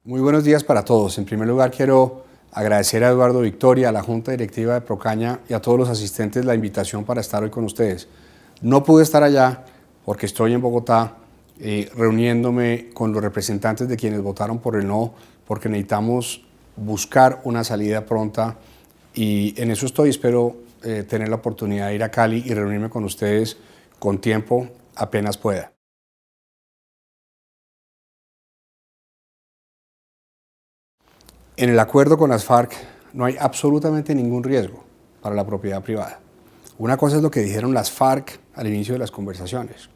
Muy buenos días para todos. En primer lugar, quiero agradecer a Eduardo Victoria, a la Junta Directiva de Procaña y a todos los asistentes la invitación para estar hoy con ustedes. No pude estar allá porque estoy en Bogotá reuniéndome con los representantes de quienes votaron por el no, porque necesitamos buscar una salida pronta y en eso estoy. Espero tener la oportunidad de ir a Cali y reunirme con ustedes con tiempo apenas pueda. En el acuerdo con las FARC no hay absolutamente ningún riesgo para la propiedad privada. Una cosa es lo que dijeron las FARC al inicio de las conversaciones,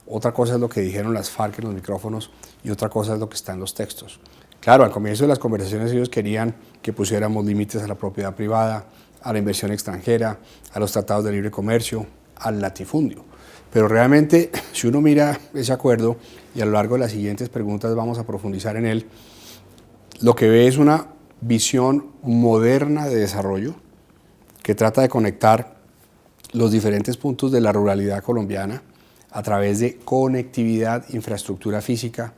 otra cosa es lo que dijeron las FARC en los micrófonos y otra cosa es lo que está en los textos. Claro, al comienzo de las conversaciones ellos querían que pusiéramos límites a la propiedad privada, a la inversión extranjera, a los tratados de libre comercio, al latifundio. Pero realmente, si uno mira ese acuerdo, y a lo largo de las siguientes preguntas vamos a profundizar en él, lo que ve es una visión moderna de desarrollo que trata de conectar los diferentes puntos de la ruralidad colombiana a través de conectividad, infraestructura física,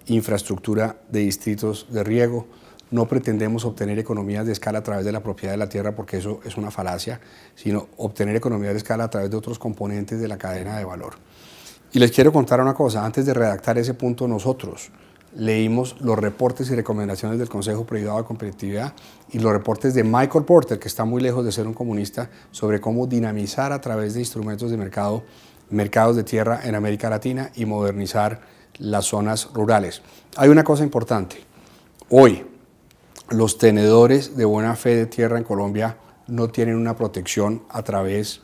infraestructura de distritos de riego. No pretendemos obtener economías de escala a través de la propiedad de la tierra porque eso es una falacia, sino obtener economías de escala a través de otros componentes de la cadena de valor. Y les quiero contar una cosa, antes de redactar ese punto nosotros leímos los reportes y recomendaciones del Consejo Privado de Competitividad y los reportes de Michael Porter, que está muy lejos de ser un comunista, sobre cómo dinamizar a través de instrumentos de mercado, mercados de tierra en América Latina y modernizar las zonas rurales. Hay una cosa importante, hoy los tenedores de buena fe de tierra en Colombia no tienen una protección a través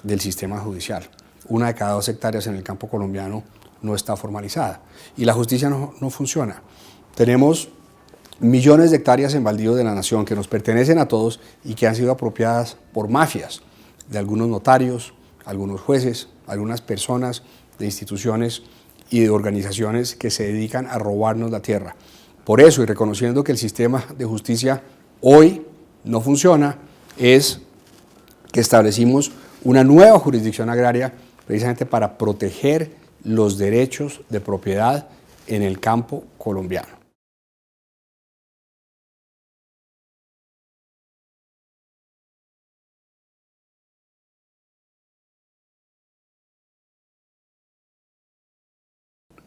del sistema judicial. 1 de cada 2 hectáreas en el campo colombiano no está formalizada y la justicia no funciona. Tenemos millones de hectáreas en baldíos de la nación que nos pertenecen a todos y que han sido apropiadas por mafias de algunos notarios, algunos jueces, algunas personas de instituciones y de organizaciones que se dedican a robarnos la tierra. Por eso, y reconociendo que el sistema de justicia hoy no funciona, es que establecimos una nueva jurisdicción agraria precisamente para proteger los derechos de propiedad en el campo colombiano.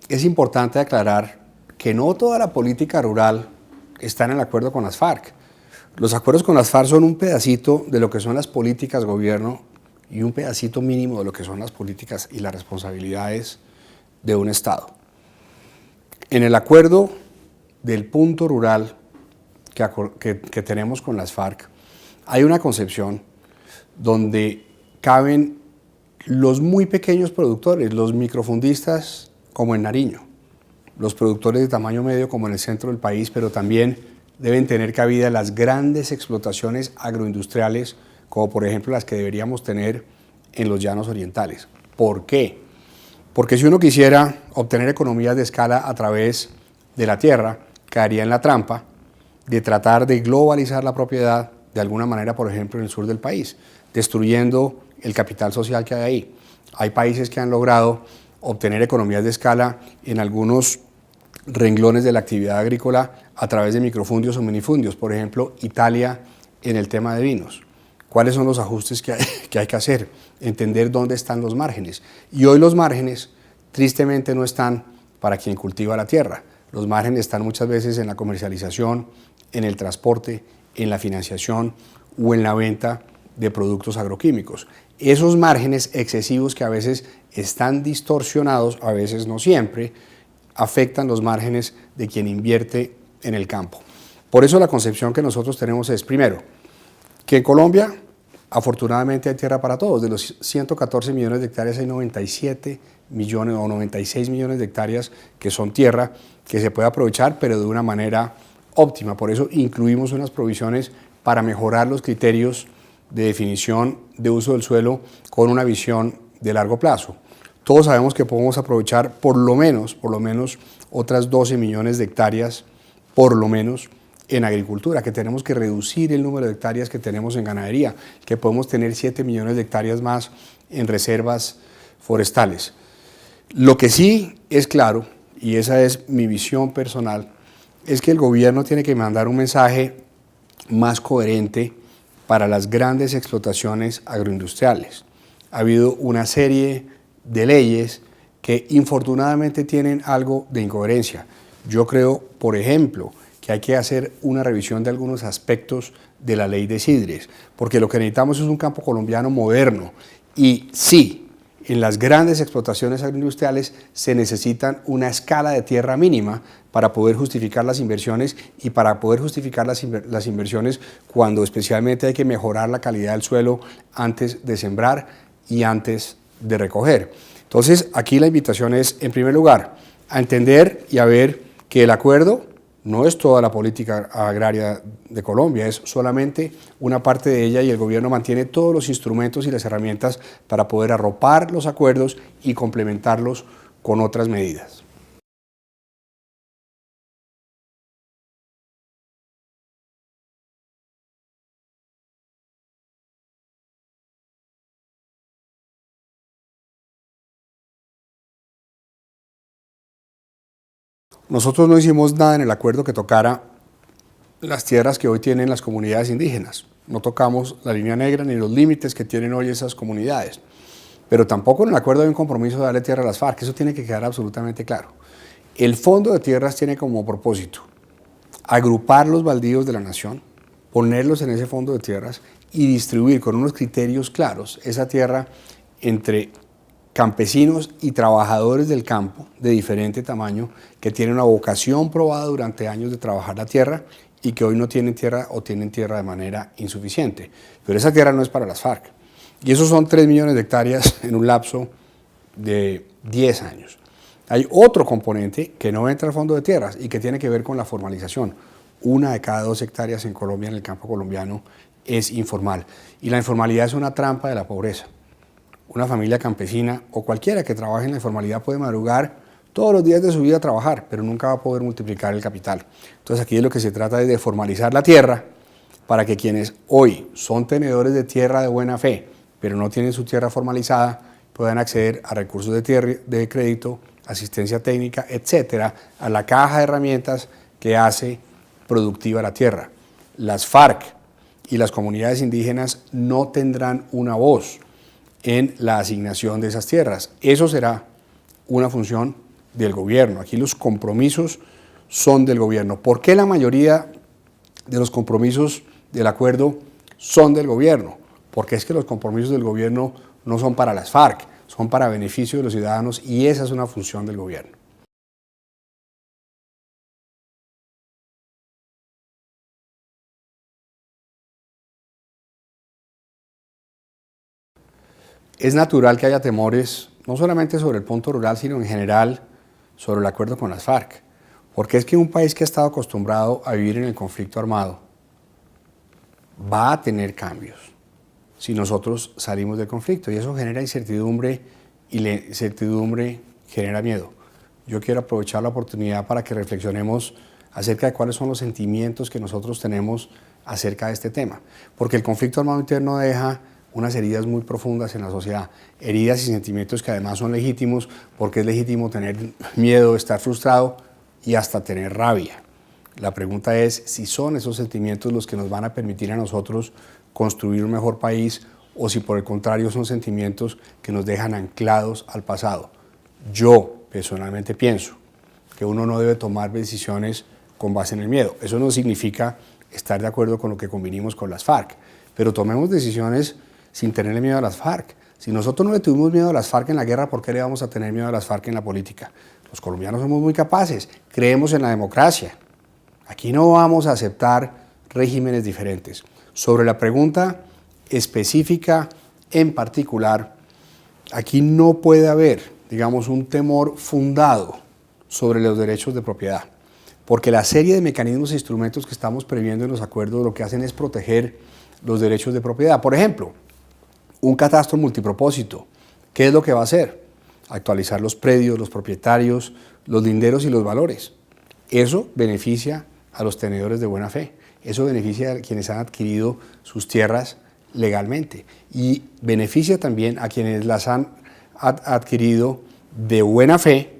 Es importante aclarar que no toda la política rural está en el acuerdo con las FARC. Los acuerdos con las FARC son un pedacito de lo que son las políticas gobierno y un pedacito mínimo de lo que son las políticas y las responsabilidades de un Estado. En el acuerdo del punto rural que tenemos con las FARC, hay una concepción donde caben los muy pequeños productores, los microfundistas como en Nariño, los productores de tamaño medio como en el centro del país, pero también deben tener cabida las grandes explotaciones agroindustriales, como por ejemplo las que deberíamos tener en los llanos orientales. ¿Por qué? Porque si uno quisiera obtener economías de escala a través de la tierra, caería en la trampa de tratar de globalizar la propiedad de alguna manera, por ejemplo, en el sur del país, destruyendo el capital social que hay ahí. Hay países que han logrado obtener economías de escala en algunos renglones de la actividad agrícola a través de microfundios o minifundios, por ejemplo, Italia en el tema de vinos. ¿Cuáles son los ajustes que hay que hacer? Entender dónde están los márgenes. Y hoy los márgenes, tristemente, no están para quien cultiva la tierra. Los márgenes están muchas veces en la comercialización, en el transporte, en la financiación o en la venta de productos agroquímicos. Esos márgenes excesivos que a veces están distorsionados, a veces no siempre, afectan los márgenes de quien invierte en el campo. Por eso la concepción que nosotros tenemos es, primero, que en Colombia afortunadamente hay tierra para todos. De los 114 millones de hectáreas hay 97 millones o 96 millones de hectáreas que son tierra que se puede aprovechar, pero de una manera óptima. Por eso incluimos unas provisiones para mejorar los criterios de definición de uso del suelo con una visión de largo plazo. Todos sabemos que podemos aprovechar por lo menos otras 12 millones de hectáreas, por lo menos, en agricultura, que tenemos que reducir el número de hectáreas que tenemos en ganadería, que podemos tener 7 millones de hectáreas más en reservas forestales. Lo que sí es claro, y esa es mi visión personal, es que el gobierno tiene que mandar un mensaje más coherente para las grandes explotaciones agroindustriales. Ha habido una serie de leyes que infortunadamente tienen algo de incoherencia. Yo creo, por ejemplo, que hay que hacer una revisión de algunos aspectos de la ley de Sidres, porque lo que necesitamos es un campo colombiano moderno. Y sí, en las grandes explotaciones agroindustriales se necesitan una escala de tierra mínima para poder justificar las inversiones y para poder justificar las inversiones cuando especialmente hay que mejorar la calidad del suelo antes de sembrar y antes de recoger. Entonces, aquí la invitación es, en primer lugar, a entender y a ver que el acuerdo no es toda la política agraria de Colombia, es solamente una parte de ella y el gobierno mantiene todos los instrumentos y las herramientas para poder arropar los acuerdos y complementarlos con otras medidas. Nosotros no hicimos nada en el acuerdo que tocara las tierras que hoy tienen las comunidades indígenas. No tocamos la línea negra ni los límites que tienen hoy esas comunidades. Pero tampoco en el acuerdo hay un compromiso de darle tierra a las FARC, eso tiene que quedar absolutamente claro. El Fondo de Tierras tiene como propósito agrupar los baldíos de la nación, ponerlos en ese fondo de tierras y distribuir con unos criterios claros esa tierra entre campesinos y trabajadores del campo de diferente tamaño que tienen una vocación probada durante años de trabajar la tierra y que hoy no tienen tierra o tienen tierra de manera insuficiente. Pero esa tierra no es para las FARC. Y esos son 3 millones de hectáreas en un lapso de 10 años. Hay otro componente que no entra al fondo de tierras y que tiene que ver con la formalización. 1 de cada 2 hectáreas en Colombia, en el campo colombiano, es informal. Y la informalidad es una trampa de la pobreza. Una familia campesina o cualquiera que trabaje en la informalidad puede madrugar todos los días de su vida a trabajar, pero nunca va a poder multiplicar el capital. Entonces aquí de lo que se trata es de formalizar la tierra para que quienes hoy son tenedores de tierra de buena fe, pero no tienen su tierra formalizada, puedan acceder a recursos de crédito, asistencia técnica, etcétera, a la caja de herramientas que hace productiva la tierra. Las FARC y las comunidades indígenas no tendrán una voz en la asignación de esas tierras. Eso será una función del gobierno. Aquí los compromisos son del gobierno. ¿Por qué la mayoría de los compromisos del acuerdo son del gobierno? Porque es que los compromisos del gobierno no son para las FARC, son para beneficio de los ciudadanos y esa es una función del gobierno. Es natural que haya temores, no solamente sobre el punto rural, sino en general sobre el acuerdo con las FARC. Porque es que un país que ha estado acostumbrado a vivir en el conflicto armado va a tener cambios si nosotros salimos del conflicto. Y eso genera incertidumbre y la incertidumbre genera miedo. Yo quiero aprovechar la oportunidad para que reflexionemos acerca de cuáles son los sentimientos que nosotros tenemos acerca de este tema. Porque el conflicto armado interno deja unas heridas muy profundas en la sociedad, heridas y sentimientos que además son legítimos, porque es legítimo tener miedo, estar frustrado y hasta tener rabia. La pregunta es si son esos sentimientos los que nos van a permitir a nosotros construir un mejor país o si por el contrario son sentimientos que nos dejan anclados al pasado. Yo personalmente pienso que uno no debe tomar decisiones con base en el miedo. Eso no significa estar de acuerdo con lo que convinimos con las FARC, pero tomemos decisiones sin tenerle miedo a las FARC. Si nosotros no le tuvimos miedo a las FARC en la guerra, ¿por qué le vamos a tener miedo a las FARC en la política? Los colombianos somos muy capaces, creemos en la democracia. Aquí no vamos a aceptar regímenes diferentes. Sobre la pregunta específica en particular, aquí no puede haber, digamos, un temor fundado sobre los derechos de propiedad, porque la serie de mecanismos e instrumentos que estamos previendo en los acuerdos lo que hacen es proteger los derechos de propiedad. Por ejemplo, un catastro multipropósito, ¿qué es lo que va a hacer? Actualizar los predios, los propietarios, los linderos y los valores. Eso beneficia a los tenedores de buena fe, eso beneficia a quienes han adquirido sus tierras legalmente y beneficia también a quienes las han adquirido de buena fe,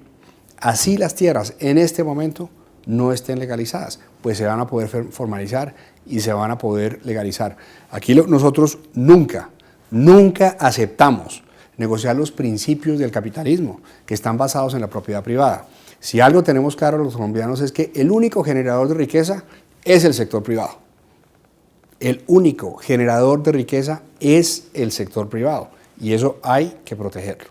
así las tierras en este momento no estén legalizadas, pues se van a poder formalizar y se van a poder legalizar. Aquí nosotros nunca aceptamos negociar los principios del capitalismo que están basados en la propiedad privada. Si algo tenemos claro los colombianos es que el único generador de riqueza es el sector privado. El único generador de riqueza es el sector privado y eso hay que protegerlo.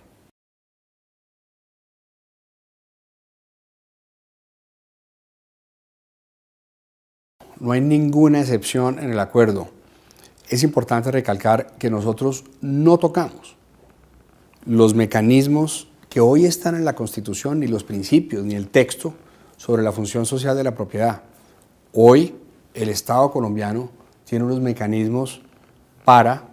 No hay ninguna excepción en el acuerdo. Es importante recalcar que nosotros no tocamos los mecanismos que hoy están en la Constitución, ni los principios, ni el texto sobre la función social de la propiedad. Hoy el Estado colombiano tiene unos mecanismos para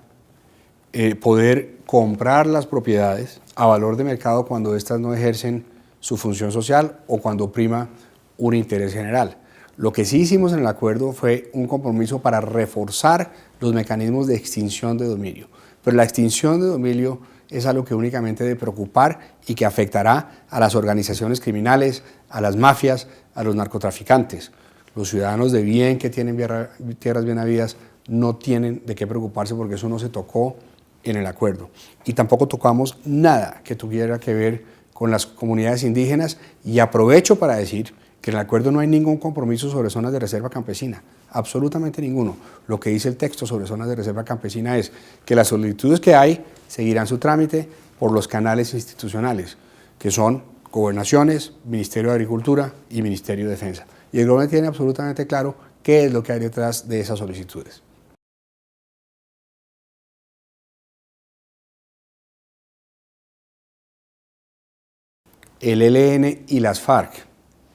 poder comprar las propiedades a valor de mercado cuando éstas no ejercen su función social o cuando prima un interés general. Lo que sí hicimos en el acuerdo fue un compromiso para reforzar los mecanismos de extinción de dominio. Pero la extinción de dominio es algo que únicamente debe preocupar y que afectará a las organizaciones criminales, a las mafias, a los narcotraficantes. Los ciudadanos de bien que tienen tierras bien habidas no tienen de qué preocuparse porque eso no se tocó en el acuerdo. Y tampoco tocamos nada que tuviera que ver con las comunidades indígenas y aprovecho para decir que en el acuerdo no hay ningún compromiso sobre zonas de reserva campesina, absolutamente ninguno. Lo que dice el texto sobre zonas de reserva campesina es que las solicitudes que hay seguirán su trámite por los canales institucionales, que son gobernaciones, Ministerio de Agricultura y Ministerio de Defensa. Y el gobierno tiene absolutamente claro qué es lo que hay detrás de esas solicitudes. El ELN y las FARC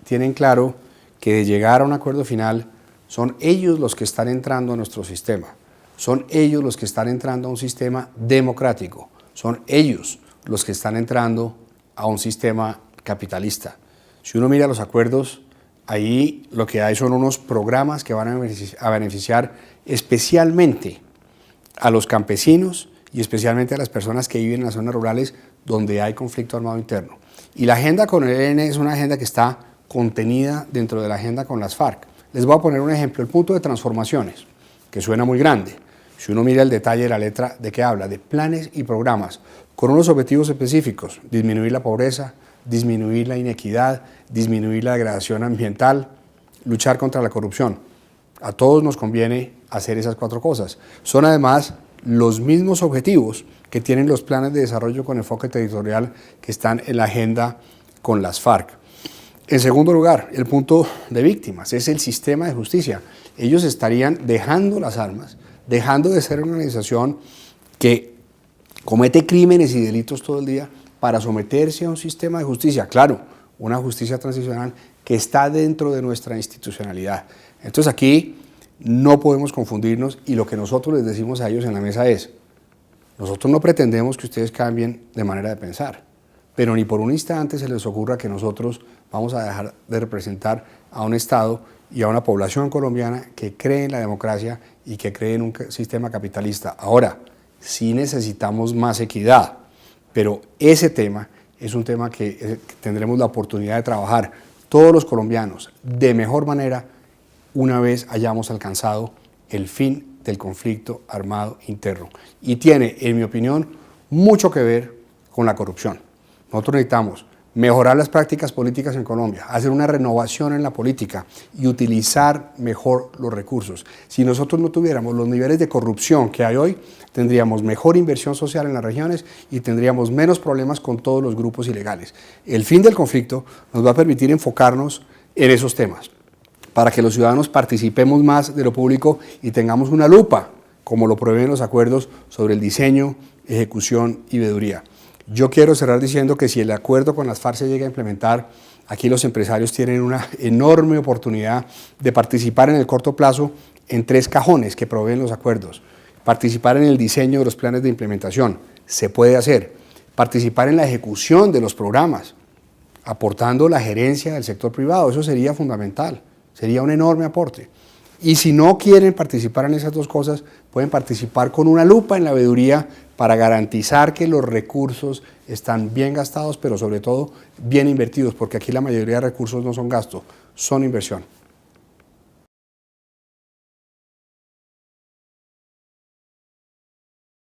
tienen claro que de llegar a un acuerdo final son ellos los que están entrando a nuestro sistema, son ellos los que están entrando a un sistema democrático, son ellos los que están entrando a un sistema capitalista. Si uno mira los acuerdos, ahí lo que hay son unos programas que van a beneficiar especialmente a los campesinos y especialmente a las personas que viven en las zonas rurales donde hay conflicto armado interno. Y la agenda con el ELN es una agenda que está contenida dentro de la agenda con las FARC. Les voy a poner un ejemplo, el punto de transformaciones, que suena muy grande. Si uno mira el detalle de la letra, ¿de qué habla? De planes y programas con unos objetivos específicos: disminuir la pobreza, disminuir la inequidad, disminuir la degradación ambiental, luchar contra la corrupción. A todos nos conviene hacer esas cuatro cosas. Son además los mismos objetivos que tienen los planes de desarrollo con enfoque territorial que están en la agenda con las FARC. En segundo lugar, el punto de víctimas es el sistema de justicia. Ellos estarían dejando las armas, dejando de ser una organización que comete crímenes y delitos todo el día para someterse a un sistema de justicia, claro, una justicia transicional que está dentro de nuestra institucionalidad. Entonces aquí no podemos confundirnos y lo que nosotros les decimos a ellos en la mesa es: nosotros no pretendemos que ustedes cambien de manera de pensar, pero ni por un instante se les ocurra que nosotros vamos a dejar de representar a un Estado y a una población colombiana que cree en la democracia y que cree en un sistema capitalista. Ahora, sí necesitamos más equidad, pero ese tema es un tema que tendremos la oportunidad de trabajar todos los colombianos de mejor manera una vez hayamos alcanzado el fin del conflicto armado interno. Y tiene, en mi opinión, mucho que ver con la corrupción. Nosotros necesitamos mejorar las prácticas políticas en Colombia, hacer una renovación en la política y utilizar mejor los recursos. Si nosotros no tuviéramos los niveles de corrupción que hay hoy, tendríamos mejor inversión social en las regiones y tendríamos menos problemas con todos los grupos ilegales. El fin del conflicto nos va a permitir enfocarnos en esos temas, para que los ciudadanos participemos más de lo público y tengamos una lupa, como lo prevén los acuerdos sobre el diseño, ejecución y veeduría. Yo quiero cerrar diciendo que si el acuerdo con las FARC se llega a implementar, aquí los empresarios tienen una enorme oportunidad de participar en el corto plazo en 3 cajones que proveen los acuerdos. Participar en el diseño de los planes de implementación, se puede hacer. Participar en la ejecución de los programas, aportando la gerencia del sector privado, eso sería fundamental, sería un enorme aporte. Y si no quieren participar en esas 2 cosas, pueden participar con una lupa en la veeduría para garantizar que los recursos están bien gastados, pero sobre todo bien invertidos, porque aquí la mayoría de recursos no son gasto, son inversión.